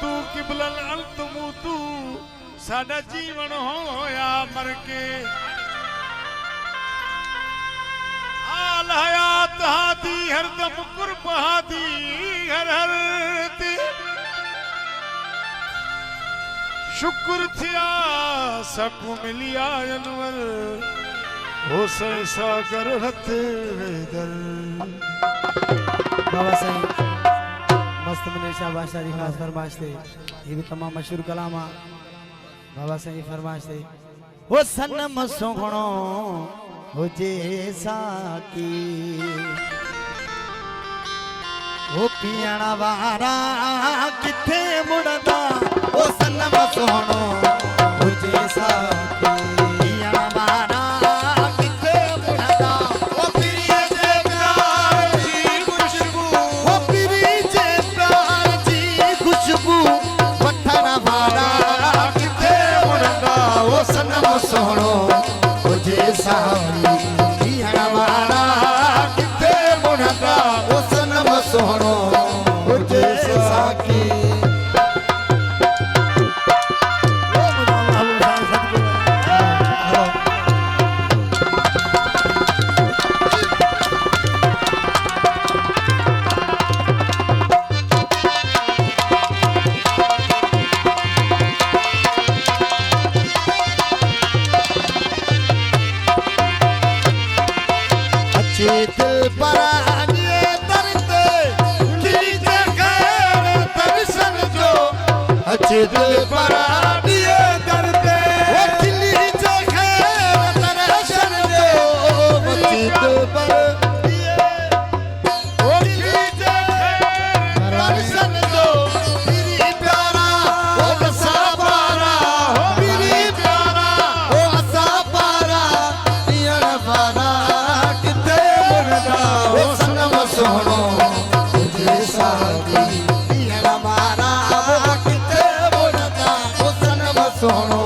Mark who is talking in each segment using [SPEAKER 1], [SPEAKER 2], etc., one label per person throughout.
[SPEAKER 1] तू किबलन अंत मूतू साडा जीवन होया मर के आल हयात हादी हरदम कुर्ब हादी हर हर ती शुक्र थिया सब मिलिया अनवर हो सागर हथ दर
[SPEAKER 2] बाबा साईं मस्त मने शाबाश सारी खास फरमाइश थे ये भी तमाम मशहूर कलामा बाबा साईं फरमाइश थे वो सनम सोहणो हो जे साकी वो पियण वारा किथे मुड़दा वो सनम सोहणो हो जे साकी पियण वारा किथे मुड़दा वो पिरिये जे प्यार जी खुशबू वो पिरी जे प्यार जी खुशबू वठण वारा किथे मुड़दा वो सनम सोहणो हो जे साकी पियण वारा किथे मुड़दा वो सनम सोहणो हो जे साकी दिल पर आगे दर्द कीजे खैर दर्शन जो अच्छे दिल पर आगे दर्द वो कीजे खैर दर्शन जो अच्छे दिल पर वो कीजे खैर दर्शन जो मेरी प्यारा वो बसा पारा हो मेरी प्यारा वो बसा पारा पियण वारा वो सनम सोहणो तुझे साकी पियण वारा किथे मुड़दा वो सनम सोहणो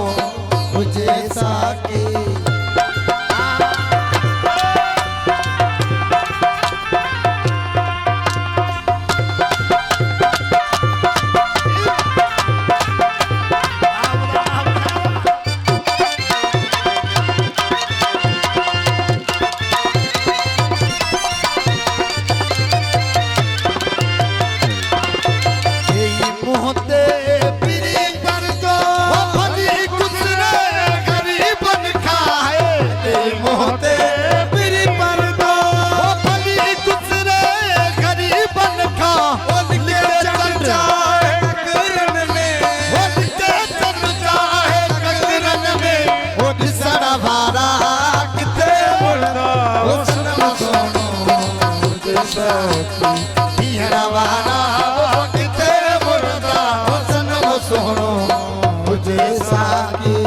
[SPEAKER 2] तुझे साकी पियण वारा किथे मुड़दा वो सनम सोहणो तुझे साकी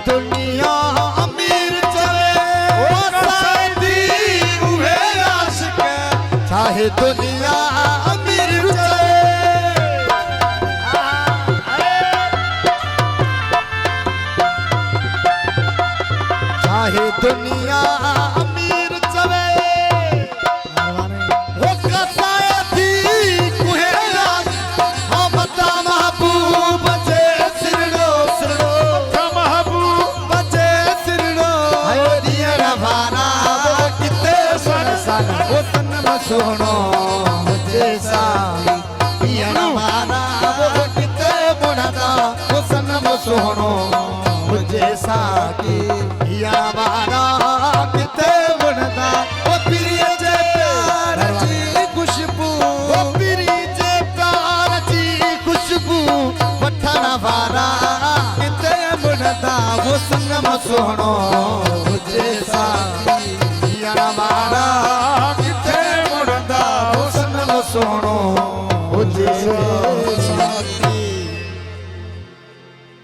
[SPEAKER 2] दुनिया अमीर चले ओ साईदी उहे आशिक चाहे दुनिया अमीर चले चाहे दुनिया अमीर चले वो कसायती उहे आशिक हाँ बता महबूब जे सिरड़ो सिरड़ो वो सनम सोहणो मुझे साकी पियण वारा वो किथे मुड़दा वो सनम सोहणो मुझे साकी पियण वारा किथे मुड़दा वो पिरिये जे प्यार जी खुशबू वो पिरी जे प्यार जी खुशबू वठण वारा किथे मुड़दा वो सनम सोहणो मुझे साकी पियण वारा किथे मुड़दा वो सनम सोहणो मुझे